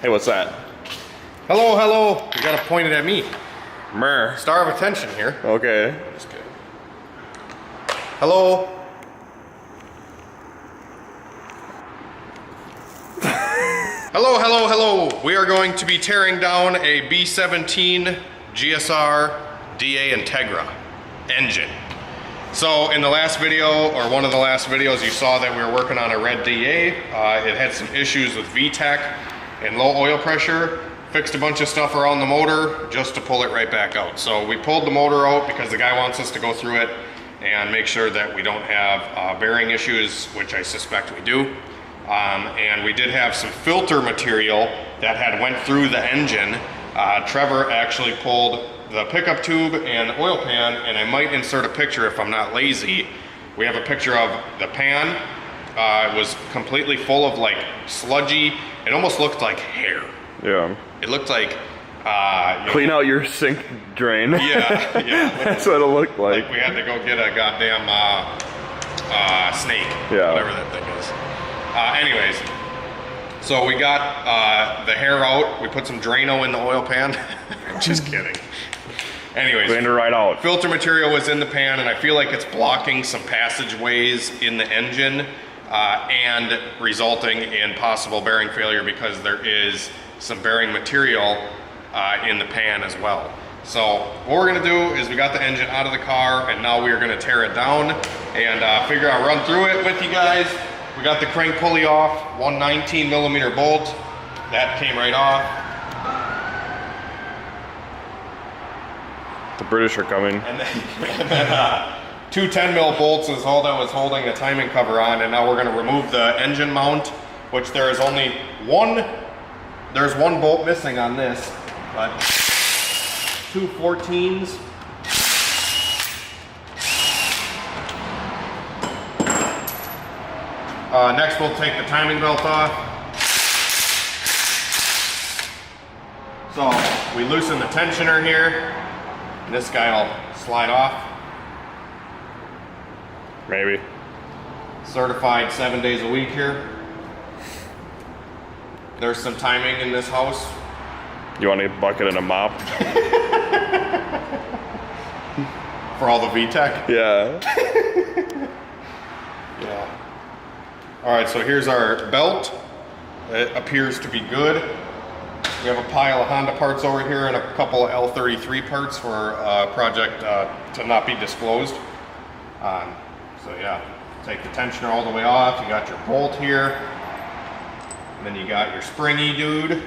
Hey, what's that? Hello, hello. You gotta point it at me. Mer. Star of attention here. Okay. Just kidding. Hello. Hello, hello, hello. We are going to be tearing down a B17 GSR DA Integra engine. So in the last video, or one of the last videos, you saw that we were working on a red DA. It had some issues with VTEC and low oil pressure. Fixed a bunch of stuff around the motor just to pull it right back out. So we pulled the motor out because the guy wants us to go through it and make sure that we don't have bearing issues, which I suspect we do. And we did have some filter material that had went through the engine. Trevor actually pulled the pickup tube and the oil pan, and I might insert a picture if I'm not lazy. We have a picture of the pan. It was completely full of like sludgy. It almost looked like hair. Yeah. It looked like clean out your sink drain. Yeah, yeah. That's what it looked like. We had to go get a goddamn snake. Yeah. Whatever that thing is. Anyways, so we got the hair out. We put some Drano in the oil pan. Just kidding. Anyways, Cleaned it right out. Filter material was in the pan, and I feel like it's blocking some passageways in the engine and resulting in possible bearing failure because there is some bearing material in the pan as well. So what we're gonna do is we got the engine out of the car, and now we are gonna tear it down and figure out, run through it with you guys. We got the crank pulley off, 119mm bolt. That came right off. The British are coming. And then, two 10mm bolts is all that was holding the timing cover on, and now we're gonna remove the engine mount, which there is only one, there's one bolt missing on this, but two 14s. Next we'll take the timing belt off. So we loosen the tensioner here, and this guy will slide off. Maybe. Certified 7 days a week here. There's some timing in this house. You want a bucket and a mop? For all the VTEC? Yeah. Yeah. Alright, so here's our belt. It appears to be good. We have a pile of Honda parts over here and a couple of L33 parts for a project to not be disclosed. So yeah, take the tensioner all the way off. You got your bolt here. And then you got your springy dude.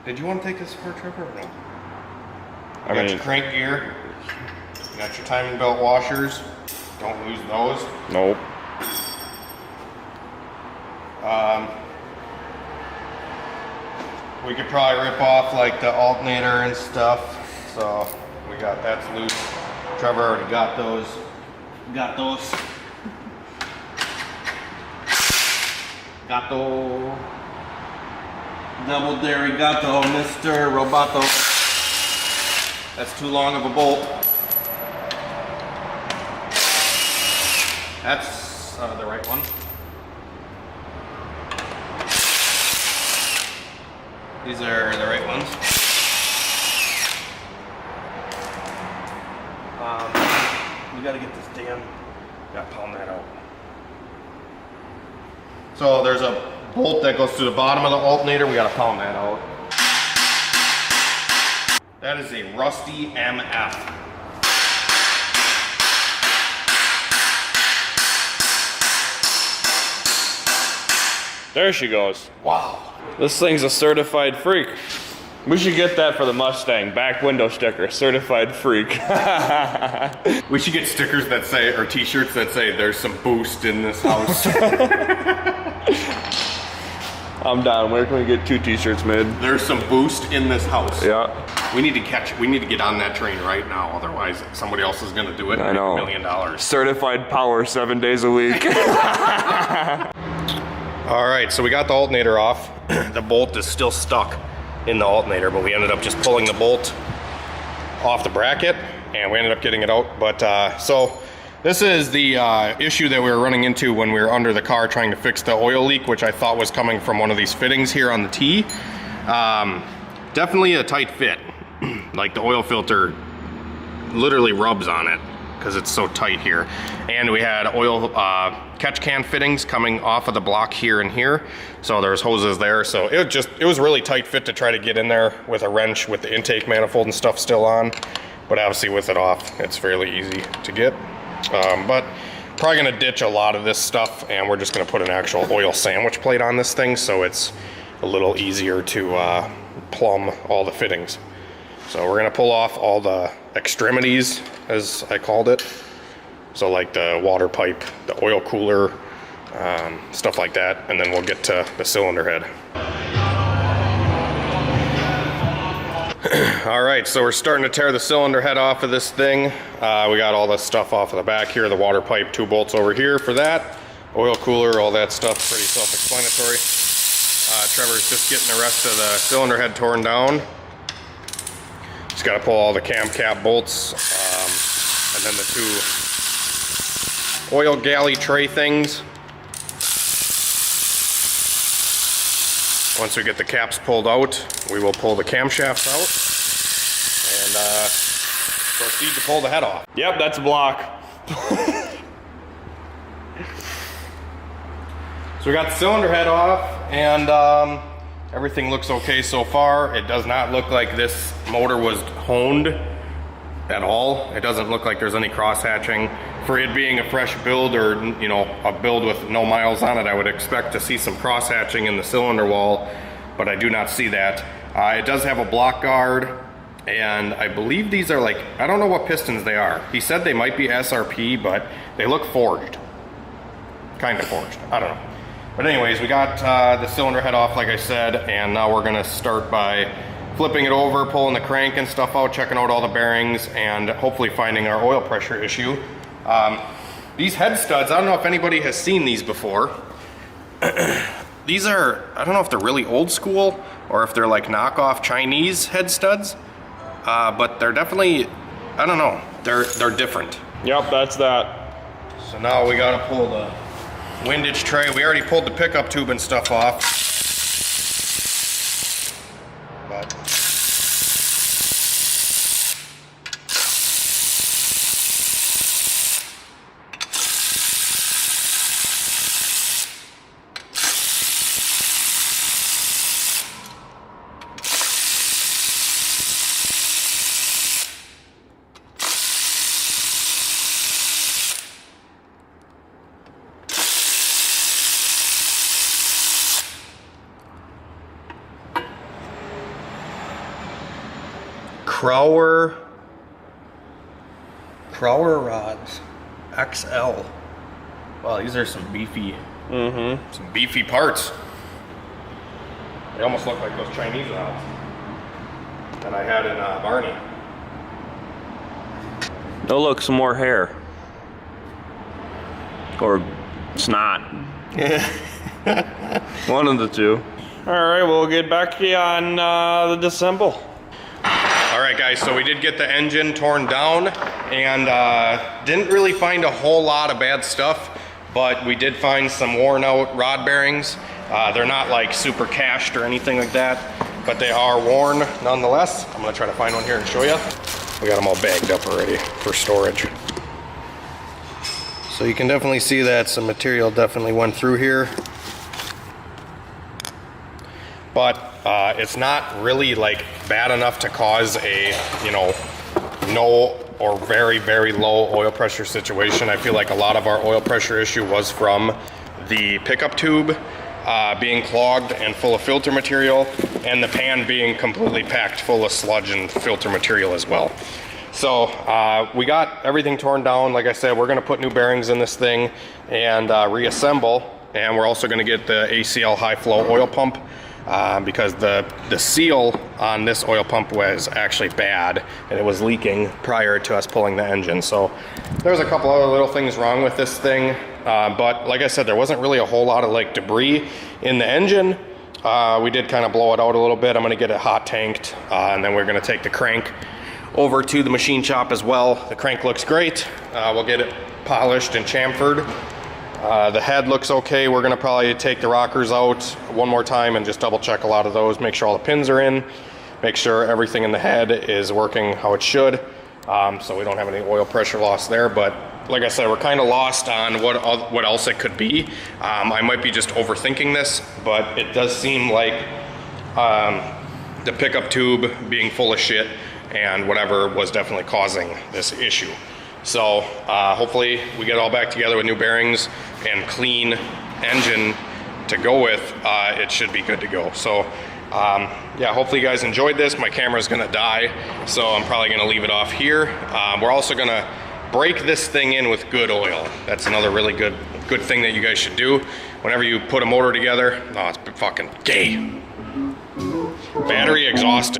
Did you want to take this apart, Trevor, or no? You got your crank gear. You got your timing belt washers. Don't lose those. Nope. We could probably rip off like the alternator and stuff. So we got that's loose. Trevor already got those. Got those. Gato. Double Derigato, Mr. Roboto. That's too long of a bolt. That's the right one. These are the right ones. We gotta get this damn, gotta pound that out. So there's a bolt that goes through the bottom of the alternator. We gotta pound that out. That is a rusty MF. There she goes. Wow. This thing's a certified freak. We should get that for the Mustang. Back window sticker, certified freak. We should get stickers that say, or t-shirts that say, there's some boost in this house. I'm down. Where can we get 2 t-shirts made? There's some boost in this house. Yeah. We need to get on that train right now, otherwise somebody else is gonna do it. I know. $1 million. Certified power 7 days a week. All right, so we got the alternator off. The bolt is still stuck in the alternator, but we ended up just pulling the bolt off the bracket and we ended up getting it out. But so This is the issue that we were running into when we were under the car trying to fix the oil leak, which I thought was coming from one of these fittings here on the T. Definitely a tight fit. Like the oil filter literally rubs on it because it's so tight here. And we had oil catch can fittings coming off of the block here and here. So there's hoses there. So it was really tight fit to try to get in there with a wrench with the intake manifold and stuff still on. But obviously with it off, it's fairly easy to get. But probably gonna ditch a lot of this stuff and we're just gonna put an actual oil sandwich plate on this thing so it's a little easier to plumb all the fittings. So we're gonna pull off all the extremities, as I called it. So like the water pipe, the oil cooler, stuff like that, and then we'll get to the cylinder head. All right, so we're starting to tear the cylinder head off of this thing. We got all the stuff off of the back here, the water pipe, 2 bolts over here for that. Oil cooler, all that stuff, pretty self-explanatory. Trevor's just getting the rest of the cylinder head torn down. Just gotta pull all the cam cap bolts, and then the 2 oil galley tray things. Once we get the caps pulled out, we will pull the camshafts out and proceed to pull the head off. Yep, that's a block. So we got the cylinder head off and everything looks okay so far. It does not look like this motor was honed at all. It doesn't look like there's any cross hatching. For it being a fresh build or, you know, a build with no miles on it, I would expect to see some cross hatching in the cylinder wall, but I do not see that. It does have a block guard, and I believe these are like, I don't know what pistons they are. He said they might be SRP, but they look forged. Kind of forged, I don't know. But anyways, we got the cylinder head off, like I said, and now we're gonna start by flipping it over, pulling the crank and stuff out, checking out all the bearings, and hopefully finding our oil pressure issue. These head studs, I don't know if anybody has seen these before. These are, I don't know if they're really old school or if they're like knockoff Chinese head studs, but they're definitely, I don't know, they're different. Yep, that's that. So now we gotta pull the windage tray. We already pulled the pickup tube and stuff off. But Crower rods, XL. Wow, these are some beefy, some beefy parts. They almost look like those Chinese rods that I had in Barney. Oh look, some more hair. Or snot. One of the two. Alright, we'll get back to you on the disassemble. Alright guys, so we did get the engine torn down and didn't really find a whole lot of bad stuff, but we did find some worn out rod bearings. They're not like super cashed or anything like that, but they are worn nonetheless. I'm gonna try to find one here and show you. We got them all bagged up already for storage. So you can definitely see that some material definitely went through here. But it's not really like bad enough to cause a, you know, no or very, very low oil pressure situation. I feel like a lot of our oil pressure issue was from the pickup tube being clogged and full of filter material, and the pan being completely packed full of sludge and filter material as well. So we got everything torn down. Like I said, we're gonna put new bearings in this thing and reassemble, and we're also gonna get the ACL high flow oil pump because the seal on this oil pump was actually bad and it was leaking prior to us pulling the engine. So there's a couple other little things wrong with this thing, but like I said, there wasn't really a whole lot of like debris in the engine. We did kind of blow it out a little bit. I'm gonna get it hot tanked and then we're gonna take the crank over to the machine shop as well. The crank looks great. We'll get it polished and chamfered. The head looks okay. We're gonna probably take the rockers out one more time and just double check a lot of those, make sure all the pins are in, make sure everything in the head is working how it should, so we don't have any oil pressure loss there. But like I said, we're kind of lost on what else it could be. I might be just overthinking this, but it does seem like the pickup tube being full of shit and whatever was definitely causing this issue. So hopefully we get it all back together with new bearings and clean engine to go with. It should be good to go. So yeah, hopefully you guys enjoyed this. My camera's gonna die, so I'm probably gonna leave it off here. We're also gonna break this thing in with good oil. That's another really good thing that you guys should do whenever you put a motor together. Oh, it's fucking gay. Battery exhaust